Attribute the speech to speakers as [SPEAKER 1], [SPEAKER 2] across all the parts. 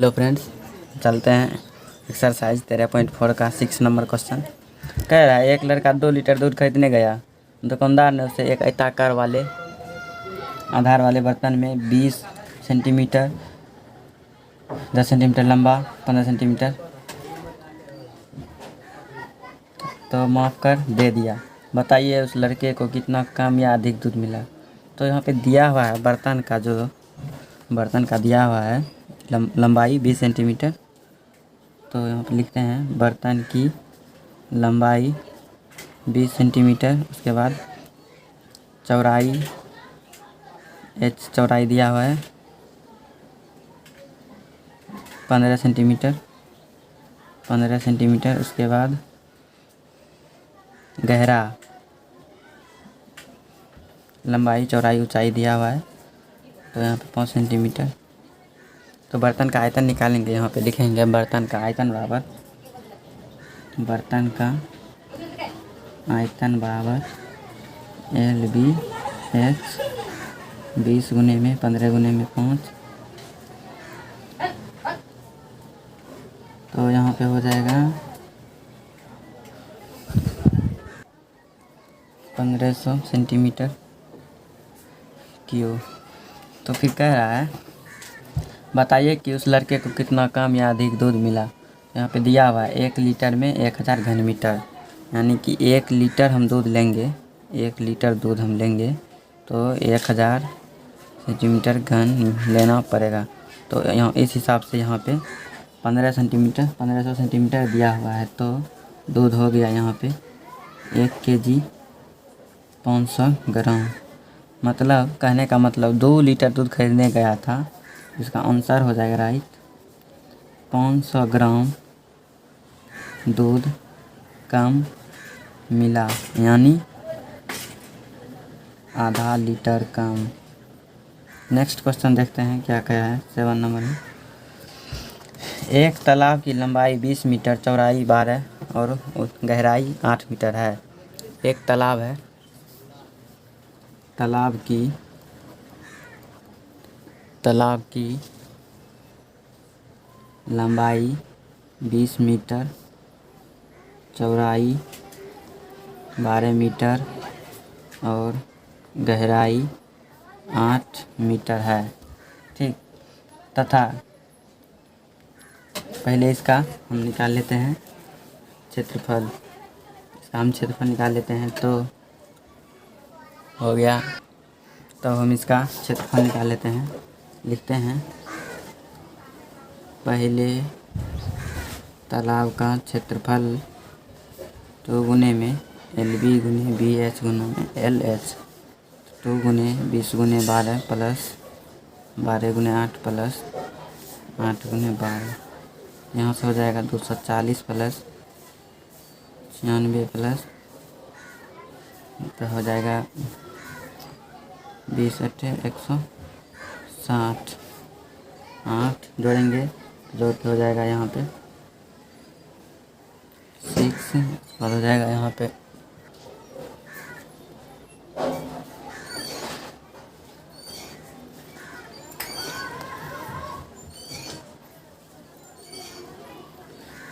[SPEAKER 1] Hello friends, चलते हैं exercise 13.4 का 6 नंबर क्वेश्चन। कह रहा है एक लड़का 2 लीटर दूध खरीदने गया। दुकानदार ने उसे एक आयताकार वाले आधार वाले बर्तन में 20 सेंटीमीटर, 10 सेंटीमीटर लंबा, 15 सेंटीमीटर तो माप कर दे दिया। बताइए उस लड़के को कितना कम या अधिक दूध मिला। तो यहाँ पे दिया हुआ है बर्तन का दिया हुआ है लंबाई 20 सेंटीमीटर। तो यहाँ पे लिखते हैं बर्तन की लंबाई 20 सेंटीमीटर, उसके बाद चौड़ाई चौड़ाई दिया हुआ है 15 सेंटीमीटर, उसके बाद गहरा लंबाई चौड़ाई ऊंचाई दिया हुआ है तो यहाँ पे 5 सेंटीमीटर। तो बर्तन का आयतन निकालेंगे। यहाँ पे लिखेंगे बर्तन का आयतन बराबर LBH 20 गुने में 15 गुने में 5। तो यहाँ पे हो जाएगा 1500 सेंटीमीटर क्यूब। तो फिर कह रहा है बताइए कि उस लड़के को कितना कम या अधिक दूध मिला। यहाँ पे दिया हुआ है 1 लीटर में 1000 घन मीटर, यानी कि 1 लीटर हम दूध लेंगे, 1 लीटर दूध हम लेंगे तो 1000 सेंटीमीटर घन लेना पड़ेगा। तो यहाँ इस हिसाब से यहाँ पे 1500 सेंटीमीटर दिया हुआ है। तो दूध हो गया यहाँ पे 1 kg 500 ग्राम। मतलब कहने का मतलब 2 लीटर दूध खरीदने गया था, इसका आंसर हो जाएगा राइट 500 ग्राम दूध कम मिला, यानी आधा लीटर कम। नेक्स्ट क्वेश्चन देखते हैं क्या क्या है 7 नंबर में। एक तालाब की लंबाई 20 मीटर, चौड़ाई 12 और गहराई 8 मीटर है। एक तालाब है, तालाब की लंबाई 20 मीटर, चौड़ाई 12 मीटर और गहराई 8 मीटर है, ठीक। तथा पहले इसका हम निकाल लेते हैं क्षेत्रफल। इसका हम क्षेत्रफल निकाल लेते हैं तो हो गया। तब हम इसका क्षेत्रफल निकाल लेते हैं। लिखते हैं पहले तालाब का क्षेत्रफल 2 गुने में LB गुने BH गुना में LH, 2 गुने 20 गुने 12 प्लस 12 गुने 8 प्लस 8 गुने 12। यहाँ से हो जाएगा 240 प्लस 96 प्लस तो हो जाएगा 20 8 160। 8 जोड़ेंगे जोड़ के हो जाएगा यहाँ पे 6 और हो जाएगा यहाँ पे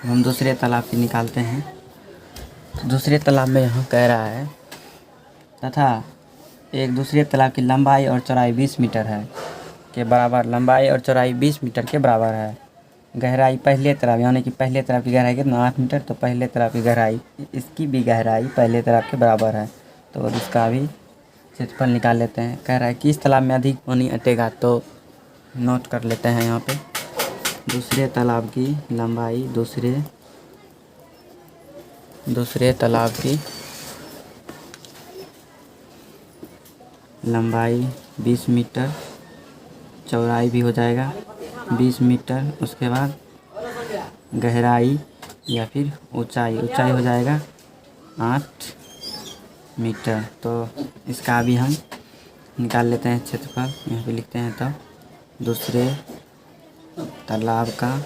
[SPEAKER 1] हम दूसरे तालाब की निकालते हैं। तो दूसरे तालाब में यहाँ कह रहा है तथा एक दूसरे तालाब की लंबाई और चौड़ाई 20 मीटर है के बराबर, लंबाई और चौड़ाई 20 मीटर के बराबर है। गहराई पहले तालाब यानी कि पहले तालाब की गहराई कितना 8 मीटर, तो पहले तालाब की गहराई इसकी भी गहराई पहले तालाब के बराबर है। तो इसका भी क्षेत्रफल निकाल लेते हैं। कह रहा है कि इस तालाब में अधिक पानी अटेगा, तो नोट कर लेते हैं यहाँ पे दूसरे तालाब की लंबाई, दूसरे तालाब की लंबाई 20 मीटर, चौड़ाई भी हो जाएगा 20 मीटर, उसके बाद गहराई या फिर ऊंचाई हो जाएगा 8 मीटर। तो इसका भी हम निकाल लेते हैं क्षेत्रफल। यहाँ पे लिखते हैं तो दूसरे तालाब का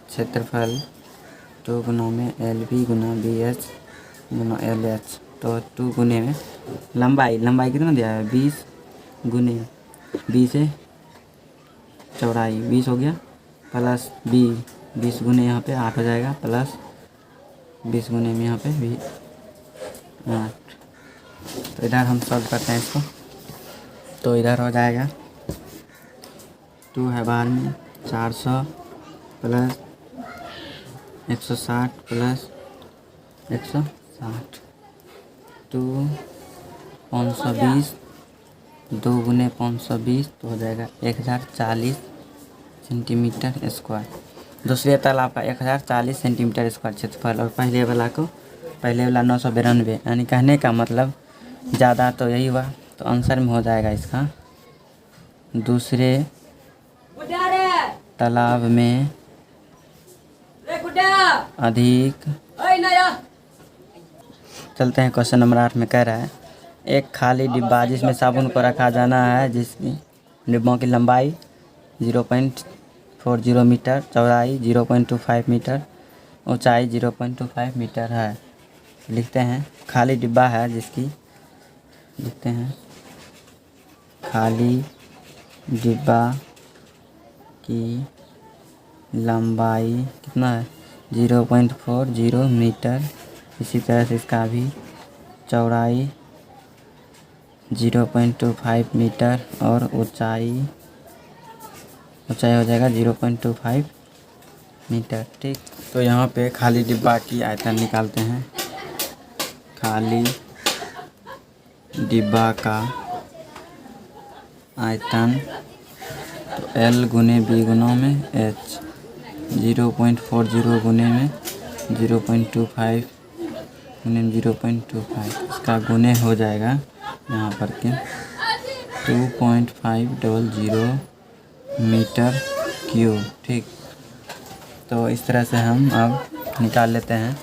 [SPEAKER 1] क्षेत्रफल 2 गुना में LB गुना BH गुना LH। तो 2 गुने में लंबाई कितना दिया है 20 गुने 20 है, चौड़ाई 20 हो गया प्लस 20 गुने यहाँ पे 8 हो जाएगा, प्लस 20 गुने में यहाँ पे भी 8। तो इधर हम सॉल्व करते हैं इसको, तो इधर हो जाएगा 2 है बाहर में, 400 प्लस 160 प्लस 160, 2 520, 2 गुने 520 तो हो जाएगा 1040 सेंटीमीटर स्क्वायर। दूसरे तालाब का 1040 सेंटीमीटर स्क्वायर क्षेत्रफल, और पहले वाला 992, यानी कहने का मतलब ज़्यादा तो यही हुआ, तो आंसर में हो जाएगा इसका दूसरे तालाब में अधिक। चलते हैं क्वेश्चन नंबर 8 में कह रहा है एक खाली डिब्बा जिसमें साबुन को रखा जाना है, जिसकी डिब्बों की लंबाई 0.40 मीटर, चौड़ाई 0.25 मीटर, ऊंचाई 0.25 मीटर है। लिखते हैं खाली डिब्बा है जिसकी, लिखते हैं खाली डिब्बा की लंबाई कितना है 0.40 मीटर, इसी तरह से इसका भी चौड़ाई 0.25 मीटर और ऊंचाई हो जाएगा 0.25 मीटर। ठीक, तो यहाँ पे खाली डिब्बा की आयतन निकालते हैं। खाली डिब्बा का आयतन तो L गुने B गुनों में H, 0.40 गुने में 0.25 गुने में 0.25, इसका गुने हो जाएगा यहाँ पर के 2.500 मीटर क्यूब। ठीक, तो इस तरह से हम अब निकाल लेते हैं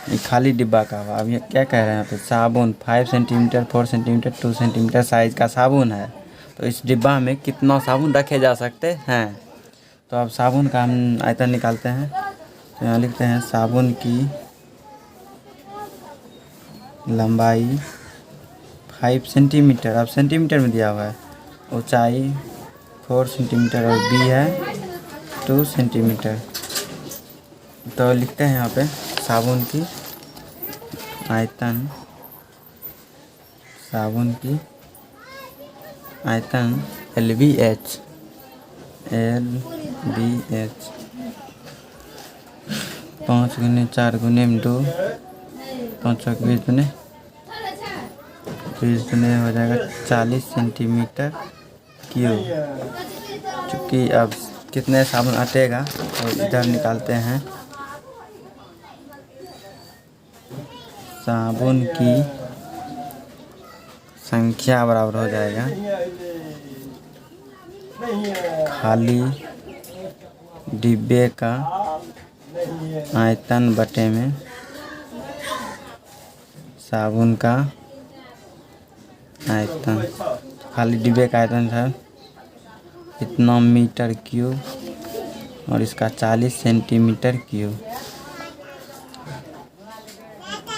[SPEAKER 1] ये खाली डिब्बा का। अब ये क्या कह रहे हैं यहाँ पे साबुन 5 सेंटीमीटर, 4 सेंटीमीटर, 2 सेंटीमीटर साइज़ का साबुन है, तो इस डिब्बा में कितना साबुन रखे जा सकते हैं। तो अब साबुन का हम आयतन निकालते हैं, तो यहाँ लिखते हैं साबुन की लंबाई 5 सेंटीमीटर, अब सेंटीमीटर में दिया हुआ है, ऊंचाई 4 सेंटीमीटर और B है 2 सेंटीमीटर। तो लिखते हैं यहाँ पे साबुन की आयतन, साबुन की आयतन LBH 5 गुने 4 गुने में 2, 5 20 गुने हो जाएगा 40 सेंटीमीटर क्यूब। चूँकि अब कितने साबुन अटेगा तो इधर निकालते हैं साबुन की संख्या बराबर हो जाएगा खाली डिब्बे का आयतन बटे में साबुन का आयतन। खाली डिब्बे का आयतन था इतना मीटर क्यूब और इसका 40 सेंटीमीटर क्यूब,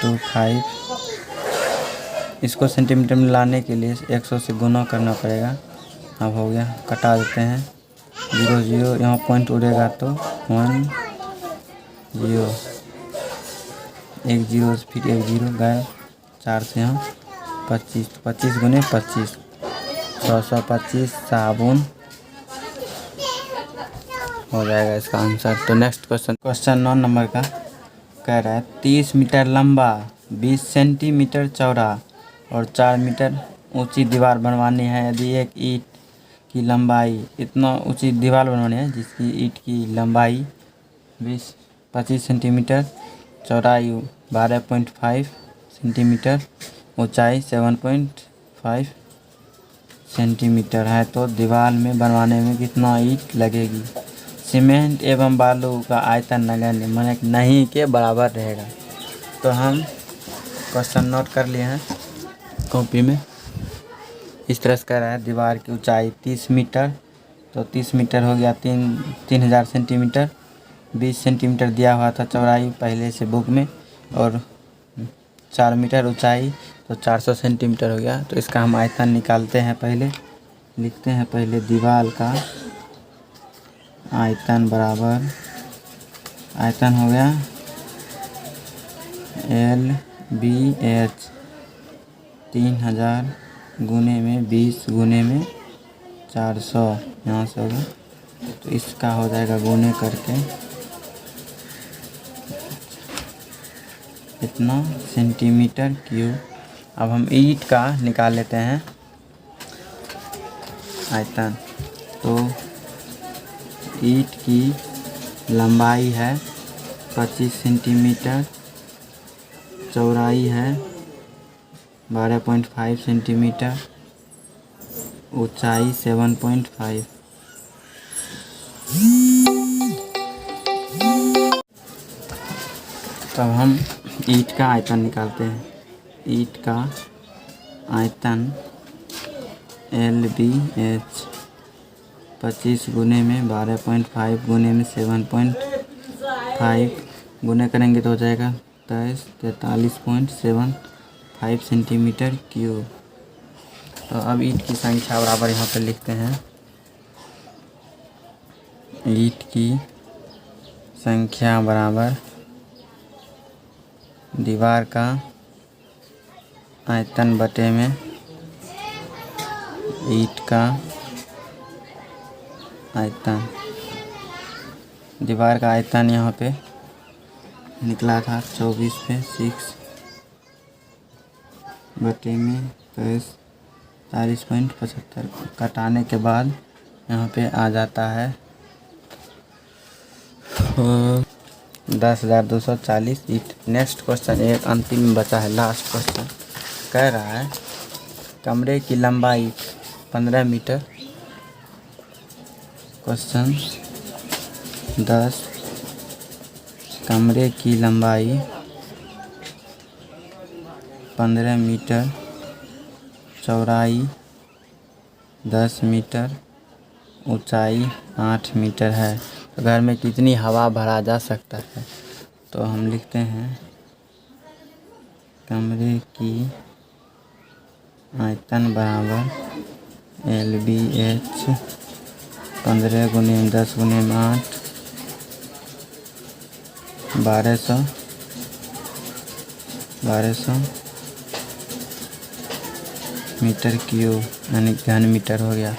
[SPEAKER 1] 25। इसको सेंटीमीटर में लाने के लिए 100 से गुना करना पड़ेगा। अब हो गया, कटा देते हैं 0 0, यहाँ पॉइंट उड़ेगा तो 1 0, 1 0 फिर 1 0 गए, 4 से यहाँ 25, 25 गुने 25, 625 साबुन हो जाएगा इसका आंसर। तो नेक्स्ट क्वेश्चन 9 नंबर का कह रहा है 30 मीटर लंबा, 20 सेंटीमीटर चौड़ा और 4 मीटर ऊंची दीवार बनवानी है। यदि एक ईंट की लंबाई, इतना ऊंची दीवार बनवानी है जिसकी ईंट की लंबाई 25 सेंटीमीटर, चौड़ाई 12.5 सेंटीमीटर, ऊंचाई 7.5 सेंटीमीटर है, तो दीवार में बनवाने में कितना ईंट लगेगी। सीमेंट एवं बालू का आयतन नगण्य माने नहीं के बराबर रहेगा। तो हम क्वेश्चन नोट कर लिए हैं कॉपी में। इस तरह से कह रहा है दीवार की ऊंचाई 30 मीटर, तो 30 मीटर हो गया 3000 सेंटीमीटर, 20 सेंटीमीटर दिया हुआ था चौड़ाई पहले से बुक में, और 4 मीटर ऊंचाई तो 400 सेंटीमीटर हो गया। तो इसका हम आयतन निकालते हैं। पहले लिखते हैं पहले दीवार का आयतन बराबर आयतन हो गया LBH 3000 गुने में 20 गुने में 400 यहाँ से होगा, तो इसका हो जाएगा गुने करके इतना सेंटीमीटर क्यूब। अब हम ईंट का निकाल लेते हैं आयतन। तो ईंट की लंबाई है 25 सेंटीमीटर, चौड़ाई है 12.5 सेंटीमीटर, ऊंचाई 7.5। तब हम ईंट का आयतन निकालते हैं। ईंट का आयतन LBH 25 गुने में 12.5 गुने में 7.5 गुने करेंगे तो हो जाएगा 43.75 सेंटीमीटर क्यूब। तो अब ईंट की संख्या बराबर यहाँ पे लिखते हैं। ईंट की संख्या बराबर दीवार का आयतन बटे में ईंट का आयतन। दीवार का आयतन यहाँ पे निकला था 24 पे 6 बटे में 40.75। कटाने के बाद यहाँ पे आ जाता है 10,240 ईंट। नेक्स्ट क्वेश्चन एक अंतिम बचा है, लास्ट क्वेश्चन कह रहा है कमरे की लंबाई 15 मीटर। क्वेश्चन 10 कमरे की लंबाई 15 मीटर, चौड़ाई 10 मीटर, ऊंचाई 8 मीटर है, तो घर में कितनी हवा भरा जा सकता है? तो हम लिखते हैं कमरे की आयतन बराबर LBH 15 गुने में 10 गुने में 8 1200 मीटर क्यूब यानी घन मीटर हो गया।